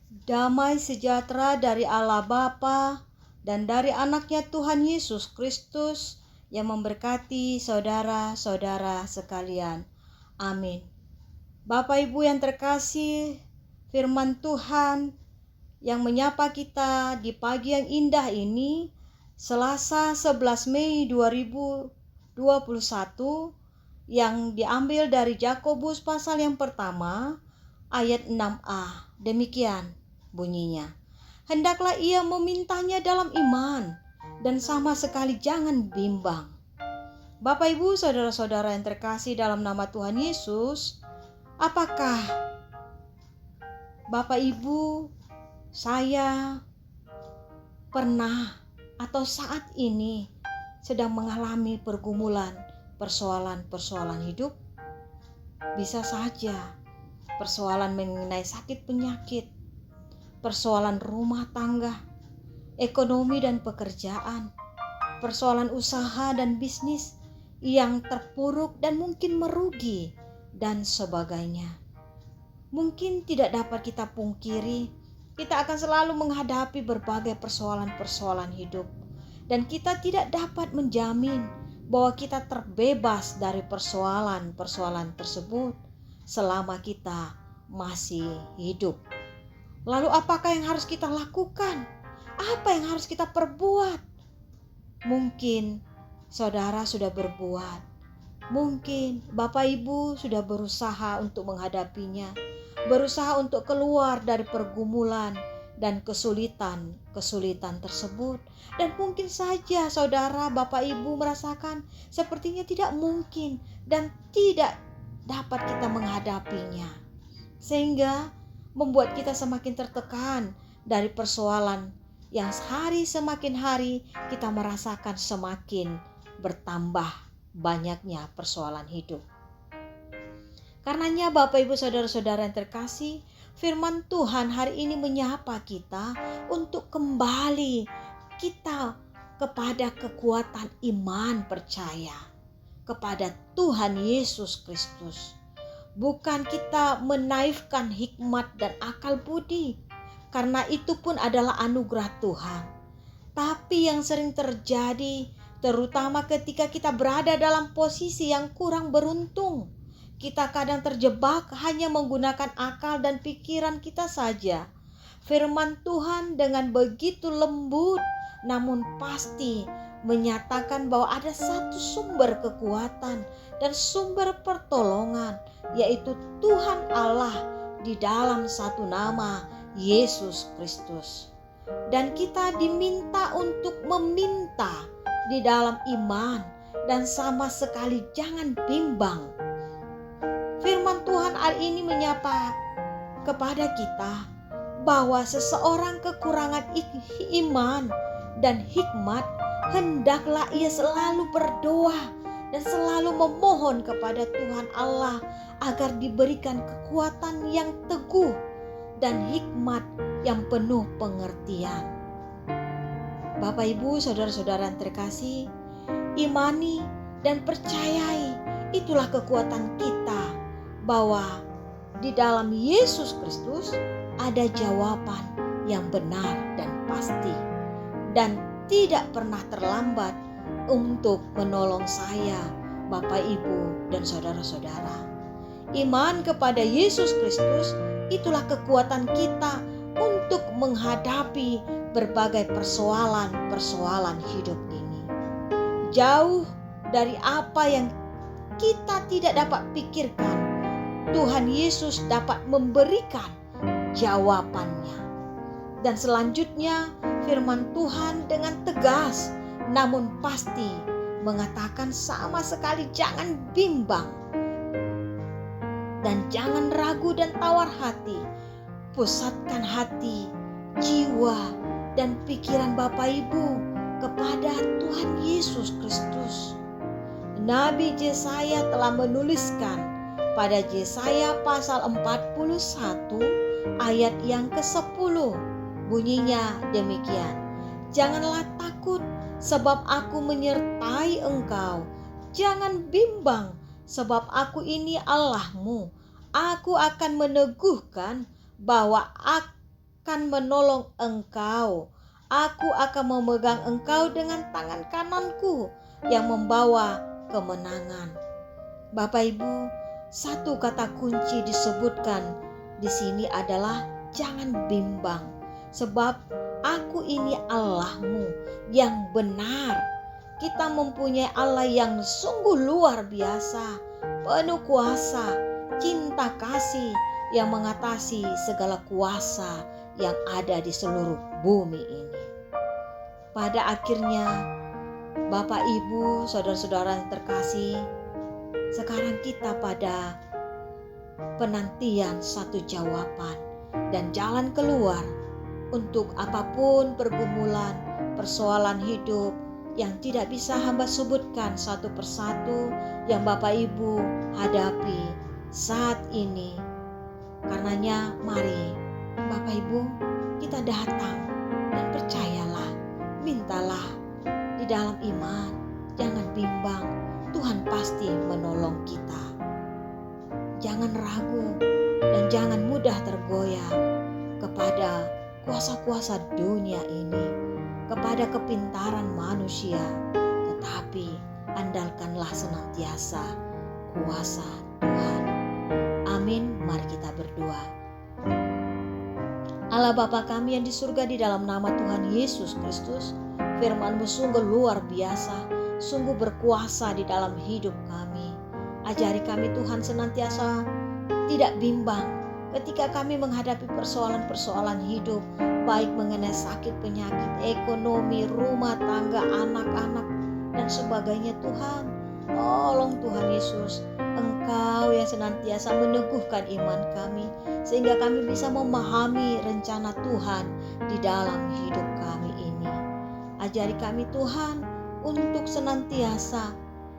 Damai sejahtera dari Allah Bapa dan dari anaknya Tuhan Yesus Kristus yang memberkati saudara-saudara sekalian. Amin. Bapak Ibu yang terkasih, firman Tuhan yang menyapa kita di pagi yang indah ini, Selasa 11 Mei 2021, yang diambil dari Yakobus pasal yang pertama, ayat 6a. Demikian bunyinya. Hendaklah ia memintanya dalam iman dan sama sekali jangan bimbang. Bapak Ibu saudara-saudara yang terkasih dalam nama Tuhan Yesus, apakah Bapak Ibu, saya pernah atau saat ini sedang mengalami pergumulan, persoalan hidup? Bisa saja persoalan mengenai sakit penyakit, persoalan rumah tangga, ekonomi dan pekerjaan, persoalan usaha dan bisnis yang terpuruk dan mungkin merugi dan sebagainya. Mungkin tidak dapat kita pungkiri, kita akan selalu menghadapi berbagai persoalan-persoalan hidup, dan kita tidak dapat menjamin bahwa kita terbebas dari persoalan-persoalan tersebut selama kita masih hidup. Lalu apakah yang harus kita lakukan? Apa yang harus kita perbuat? Mungkin saudara sudah berbuat. Mungkin Bapak Ibu sudah berusaha untuk menghadapinya. Berusaha untuk keluar dari pergumulan dan kesulitan tersebut. Dan mungkin saja saudara, Bapak Ibu merasakan sepertinya tidak mungkin dan tidak dapat kita menghadapinya, sehingga membuat kita semakin tertekan dari persoalan yang hari semakin hari kita merasakan semakin bertambah banyaknya persoalan hidup. Karenanya Bapak Ibu saudara-saudara yang terkasih, firman Tuhan hari ini menyapa kita untuk kembali kita kepada kekuatan iman percaya kepada Tuhan Yesus Kristus. Bukan kita menaifkan hikmat dan akal budi, karena itu pun adalah anugerah Tuhan. Tapi yang sering terjadi, terutama ketika kita berada dalam posisi yang kurang beruntung, kita kadang terjebak hanya menggunakan akal dan pikiran kita saja. Firman Tuhan dengan begitu lembut, namun pasti menyatakan bahwa ada satu sumber kekuatan dan sumber pertolongan, yaitu Tuhan Allah di dalam satu nama, Yesus Kristus. Dan kita diminta untuk meminta di dalam iman dan sama sekali jangan bimbang. Firman Tuhan hari ini menyapa kepada kita bahwa seseorang kekurangan iman dan hikmat, hendaklah ia selalu berdoa dan selalu memohon kepada Tuhan Allah agar diberikan kekuatan yang teguh dan hikmat yang penuh pengertian. Bapak Ibu saudara-saudara yang terkasih, imani dan percayai itulah kekuatan kita, bahwa di dalam Yesus Kristus ada jawaban yang benar dan pasti, dan tidak pernah terlambat untuk menolong saya, Bapak Ibu dan saudara-saudara. Iman kepada Yesus Kristus itulah kekuatan kita untuk menghadapi berbagai persoalan hidup ini. Jauh dari apa yang kita tidak dapat pikirkan, Tuhan Yesus dapat memberikan jawabannya. Dan selanjutnya firman Tuhan dengan tegas namun pasti mengatakan sama sekali jangan bimbang dan jangan ragu dan tawar hati. Pusatkan hati, jiwa dan pikiran Bapak Ibu kepada Tuhan Yesus Kristus. Nabi Yesaya telah menuliskan pada Yesaya pasal 41 ayat yang ke-10. Bunyinya demikian. Janganlah takut sebab aku menyertai engkau. Jangan bimbang sebab aku ini Allahmu. Aku akan meneguhkan bahwa akan menolong engkau. Aku akan memegang engkau dengan tangan kananku yang membawa kemenangan. Bapak Ibu, satu kata kunci disebutkan di sini adalah jangan bimbang, sebab aku ini Allahmu yang benar. Kita mempunyai Allah yang sungguh luar biasa, penuh kuasa, cinta kasih yang mengatasi segala kuasa yang ada di seluruh bumi ini. Pada akhirnya, Bapak, Ibu, saudara-saudara yang terkasih, sekarang kita pada penantian satu jawaban dan jalan keluar untuk apapun pergumulan, persoalan hidup yang tidak bisa hamba sebutkan satu persatu yang Bapak Ibu hadapi saat ini. Karenanya mari Bapak Ibu kita datang dan percayalah, mintalah di dalam iman, jangan bimbang, Tuhan pasti menolong kita. Jangan ragu dan jangan mudah tergoyah kepada kuasa-kuasa dunia ini, kepada kepintaran manusia, tetapi andalkanlah senantiasa kuasa Tuhan. Amin. Mari kita berdoa. Allah Bapa kami yang di surga, di dalam nama Tuhan Yesus Kristus, firman-Mu sungguh luar biasa, sungguh berkuasa di dalam hidup kami. Ajari kami Tuhan senantiasa tidak bimbang ketika kami menghadapi persoalan-persoalan hidup, baik mengenai sakit, penyakit, ekonomi, rumah tangga, anak-anak, dan sebagainya. Tuhan, tolong Tuhan Yesus, Engkau yang senantiasa meneguhkan iman kami, sehingga kami bisa memahami rencana Tuhan di dalam hidup kami ini. Ajari kami Tuhan untuk senantiasa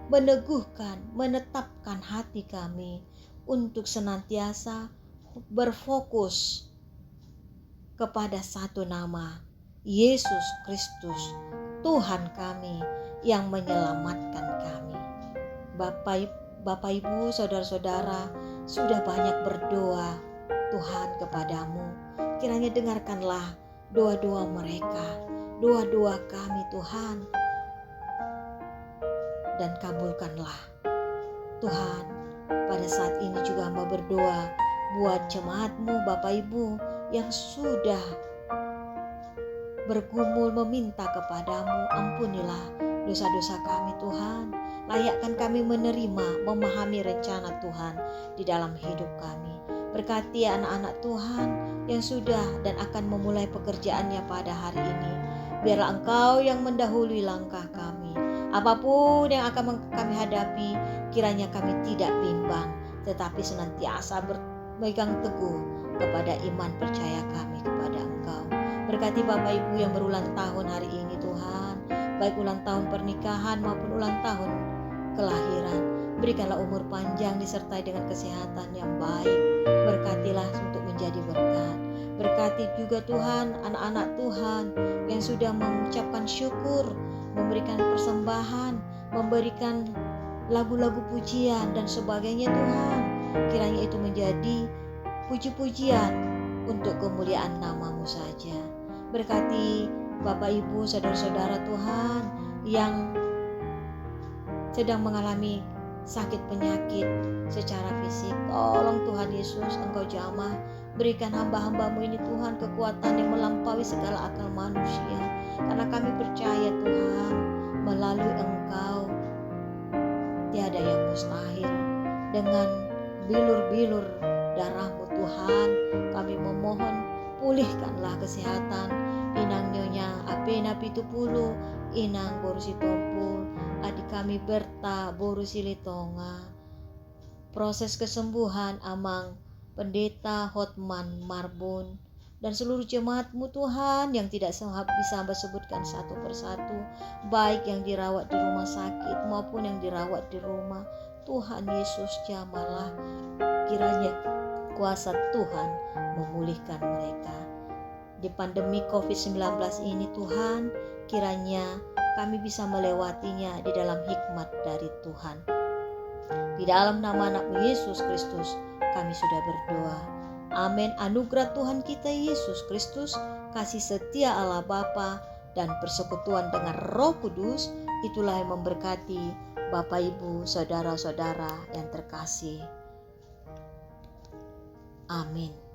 meneguhkan, menetapkan hati kami untuk senantiasa berfokus kepada satu nama, Yesus Kristus, Tuhan kami yang menyelamatkan kami. Bapak Ibu, saudara-saudara sudah banyak berdoa Tuhan kepadamu. Kiranya dengarkanlah doa-doa mereka, doa-doa kami Tuhan, dan kabulkanlah. Tuhan, pada saat ini juga hamba berdoa buat jemaat-Mu Bapak Ibu yang sudah bergumul meminta kepadamu, ampunilah dosa-dosa kami Tuhan. Layakkan kami menerima, memahami rencana Tuhan di dalam hidup kami. Berkati anak-anak Tuhan yang sudah dan akan memulai pekerjaannya pada hari ini. Biarlah Engkau yang mendahului langkah kami. Apapun yang akan kami hadapi, kiranya kami tidak bimbang, tetapi senantiasa berpegang teguh kepada iman percaya kami kepada Engkau. Berkati Bapak Ibu yang berulang tahun hari ini Tuhan, baik ulang tahun pernikahan maupun ulang tahun kelahiran. Berikanlah umur panjang disertai dengan kesehatan yang baik. Berkatilah untuk menjadi berkat. Berkati juga Tuhan anak-anak Tuhan yang sudah mengucapkan syukur, memberikan persembahan, memberikan lagu-lagu pujian dan sebagainya Tuhan. Kiranya itu menjadi puji-pujian untuk kemuliaan nama-Mu saja. Berkati Bapak Ibu saudara-saudara Tuhan yang sedang mengalami sakit penyakit secara fisik. Tolong Tuhan Yesus, Engkau jamah, berikan hamba-hamba-Mu ini Tuhan kekuatan yang melampaui segala akal manusia. Karena kami percaya Tuhan, melalui Engkau tiada yang mustahil. Dengan bilur-bilur darah-Mu Tuhan, kami memohon pulihkanlah kesehatan Inang Nyonya Apena Pitupulu, Inang Borusi Tompul, adik kami Berta Borusi Litonga. Proses kesembuhan Amang Pendeta Hotman Marbun dan seluruh jemaat-Mu Tuhan yang tidak bisa hamba sebutkan satu persatu, baik yang dirawat di rumah sakit maupun yang dirawat di rumah. Tuhan Yesus jamahlah, kiranya kuasa Tuhan memulihkan mereka. Di pandemi COVID-19 ini Tuhan, kiranya kami bisa melewatinya di dalam hikmat dari Tuhan. Di dalam nama anak-Mu Yesus Kristus kami sudah berdoa. Amin. Anugerah Tuhan kita Yesus Kristus, kasih setia Allah Bapa, dan persekutuan dengan Roh Kudus, itulah yang memberkati Bapak, Ibu, saudara-saudara yang terkasih. Amin.